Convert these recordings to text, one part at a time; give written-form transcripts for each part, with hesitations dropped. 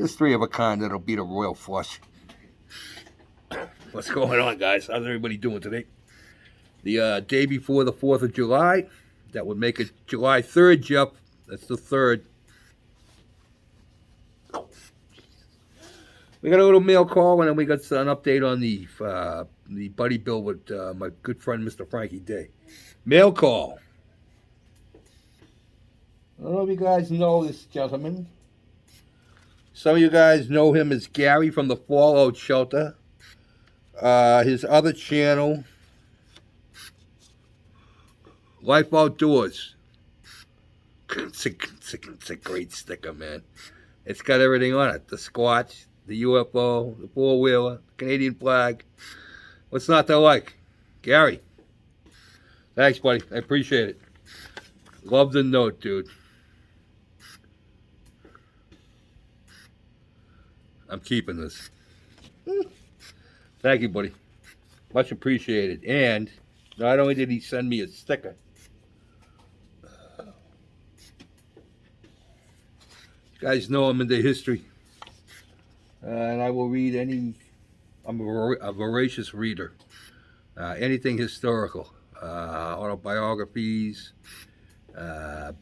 There's three of a kind that'll beat a royal flush. What's going on, guys? How's everybody doing today? The day before the 4th of July. That would make it July 3rd, Jeff. That's the 3rd. We got a little mail call, and then we got an update on the buddy bill with my good friend, Mr. Frankie Day. Mail call. I don't know if you guys know this gentleman. Some of you guys know him as Gary from the Fallout Shelter. His other channel, Life Outdoors. It's a great sticker, man. It's got everything on it. The Squatch, the UFO, the four-wheeler, the Canadian flag. What's not to like? Gary. Thanks, buddy. I appreciate it. Love the note, dude. I'm keeping this. Thank you, buddy. Much appreciated. And not only did he send me a sticker, you guys know I'm into history. And I will read any, I'm a voracious reader. Anything historical. Autobiographies,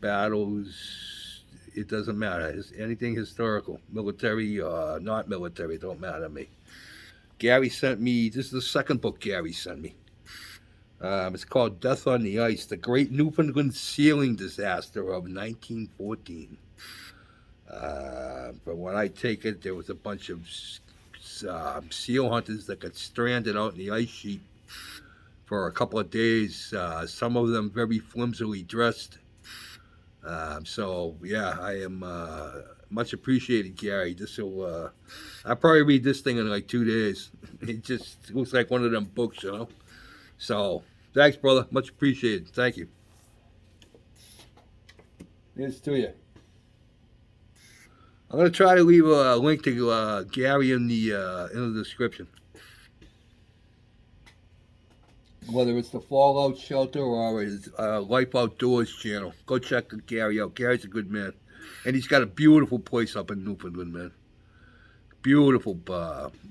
battles, it doesn't matter. It's anything historical. Military, not military, it don't matter to me. Gary sent me, this is the second book Gary sent me. It's called Death on the Ice, the Great Newfoundland Sealing Disaster of 1914. But when I take it, there was a bunch of seal hunters that got stranded out in the ice sheet for a couple of days, some of them very flimsily dressed. So, yeah, I am much appreciated, Gary. I'll probably read this thing in like 2 days. It just looks like one of them books, you know? So, thanks, brother. Much appreciated. Thank you. Here's to you. I'm going to try to leave a link to Gary in the description. Whether it's the Fallout Shelter or his Life Outdoors channel. Go check Gary out. Gary's a good man. And he's got a beautiful place up in Newfoundland, man. Beautiful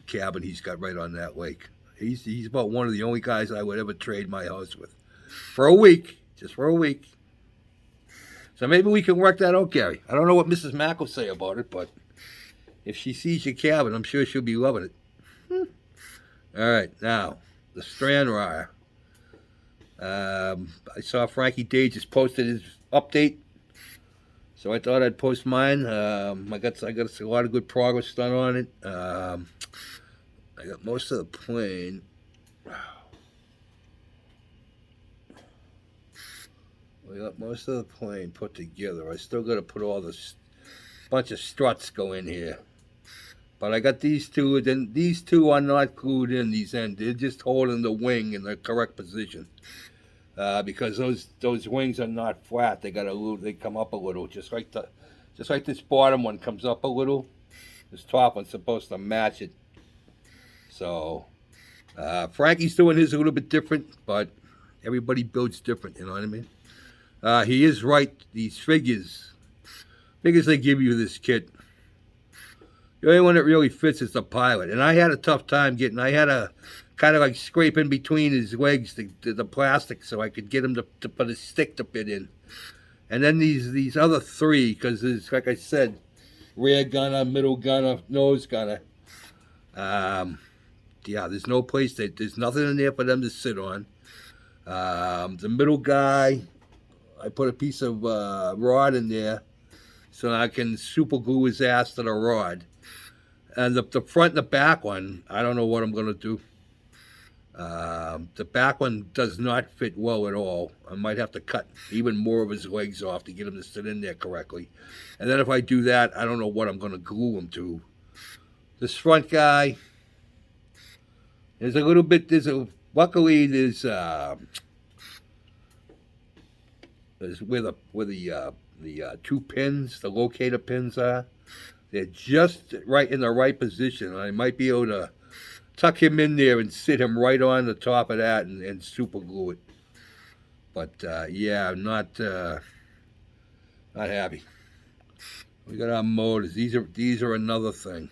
cabin he's got right on that lake. He's about one of the only guys I would ever trade my house with. For a week. Just for a week. So maybe we can work that out, Gary. I don't know what Mrs. Mack will say about it, but if she sees your cabin, I'm sure she'll be loving it. All right, now, the Stranraer. I saw Frankie Day just posted his update, so I thought I'd post mine. I got a lot of good progress done on it. I got most of the plane. We got most of the plane put together. I still got to put all this bunch of struts go in here. But I got these two. Then these two are not glued in. These ends. They're just holding the wing in the correct position. Because those wings are not flat. They come up a little, just like this bottom one comes up a little. This top one's supposed to match it. So Frankie's doing his a little bit different, but everybody builds different. You know what I mean? He is right. These figures they give you this kit. The only one that really fits is the pilot. And I had a tough time I had to kind of like scrape in between his legs, the plastic, so I could get him to put a stick to fit in. And then these other three, because there's, like I said, rear gunner, middle gunner, nose gunner. Yeah, there's no place, there's nothing in there for them to sit on. The middle guy, I put a piece of rod in there so I can super glue his ass to the rod. And the front and the back one, I don't know what I'm going to do. The back one does not fit well at all. I might have to cut even more of his legs off to get him to sit in there correctly. And then if I do that, I don't know what I'm going to glue him to. This front guy, luckily there's where the two pins, the locator pins are. They're just right in the right position. I might be able to tuck him in there and sit him right on the top of that and super glue it. But yeah, I'm not happy. We got our motors. These are another thing.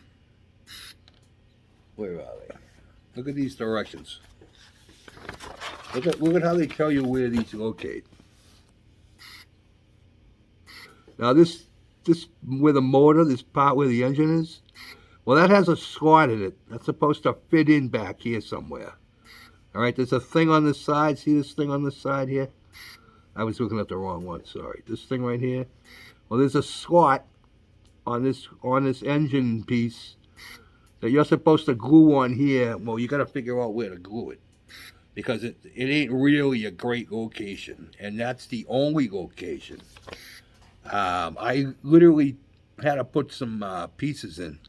Where are they? Look at these directions. Look at how they tell you where these locate. Now this where the motor, this part where the engine is, well, that has a slot in it. That's supposed to fit in back here somewhere. All right, there's a thing on the side. See this thing on the side here? I was looking at the wrong one. Sorry. This thing right here. Well, there's a slot on this engine piece that you're supposed to glue on here. Well, you got to figure out where to glue it because it ain't really a great location, and that's the only location. I literally had to put some pieces in.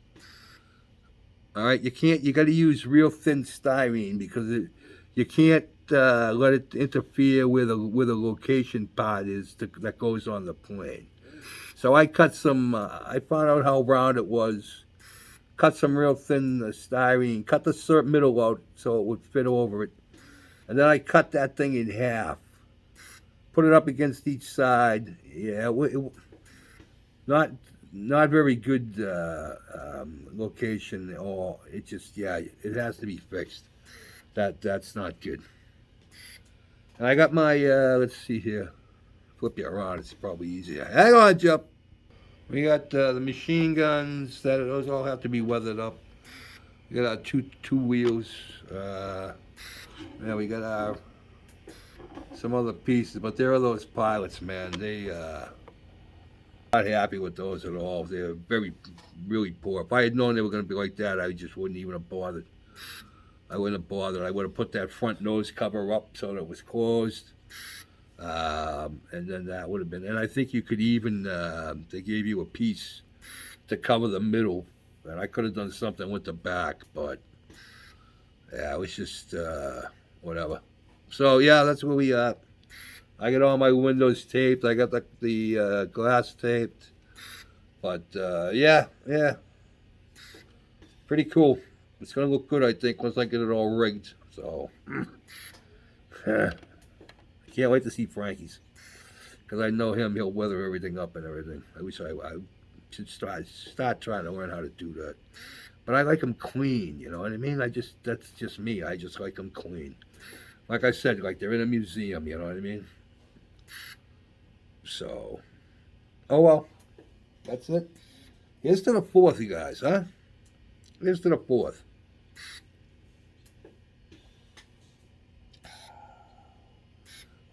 All right, you got to use real thin styrene because you can't let it interfere with the location part is that goes on the plane. So I cut some. I found out how round it was. Cut some real thin styrene. Cut the middle out so it would fit over it, and then I cut that thing in half. Put it up against each side. Yeah, not very good location. Or it just it has to be fixed. That's not good. And I got my let's see here. Flip you around. It's probably easier. Hang on, Jeff. We got the machine guns. Those all have to be weathered up. We got our two wheels. We got our some other pieces, but there are those pilots, man. They not happy with those at all. They're really poor. If I had known they were going to be like that, I just wouldn't even have bothered. I wouldn't have bothered. I would have put that front nose cover up so that it was closed. And then that would have been, and I think you could even, they gave you a piece to cover the middle, and I could have done something with the back, but yeah, it was just, whatever. So yeah, that's where we are. I got all my windows taped, I got the glass taped, but, yeah, pretty cool. It's gonna look good, I think, once I get it all rigged, so. Can't wait to see Frankie's, because I know him. He'll weather everything up and everything. I wish I should start trying to learn how to do that. But I like them clean. You know what I mean? That's just me. I just like them clean. Like I said, like they're in a museum. You know what I mean? So, oh well, that's it. Here's to the 4th, you guys, huh? Here's to the 4th.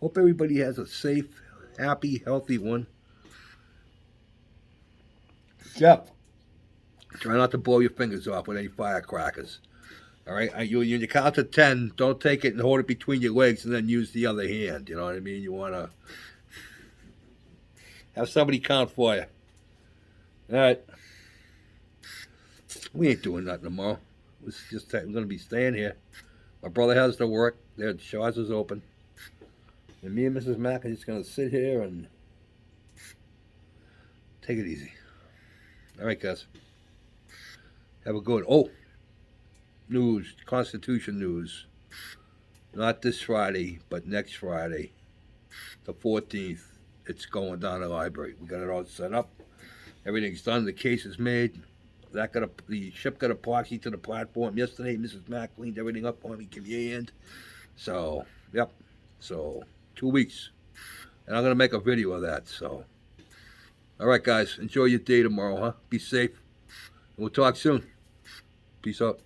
Hope everybody has a safe, happy, healthy one. Jeff, try not to blow your fingers off with any firecrackers. All right? You count to 10, don't take it and hold it between your legs and then use the other hand. You know what I mean? You want to have somebody count for you. All right. We ain't doing nothing tomorrow. We're going to be staying here. My brother has to work. The Shaw's is open. And me and Mrs. Mac are just going to sit here and take it easy. All right, guys. Have a good news, Constitution news. Not this Friday, but next Friday, the 14th. It's going down to the library. We got it all set up. Everything's done. The case is made. The ship got epoxy to the platform yesterday. Mrs. Mac cleaned everything up for me. Give you a hand. So, yep. So, 2 weeks. And I'm going to make a video of that. So, all right, guys. Enjoy your day tomorrow, huh? Be safe. And we'll talk soon. Peace out.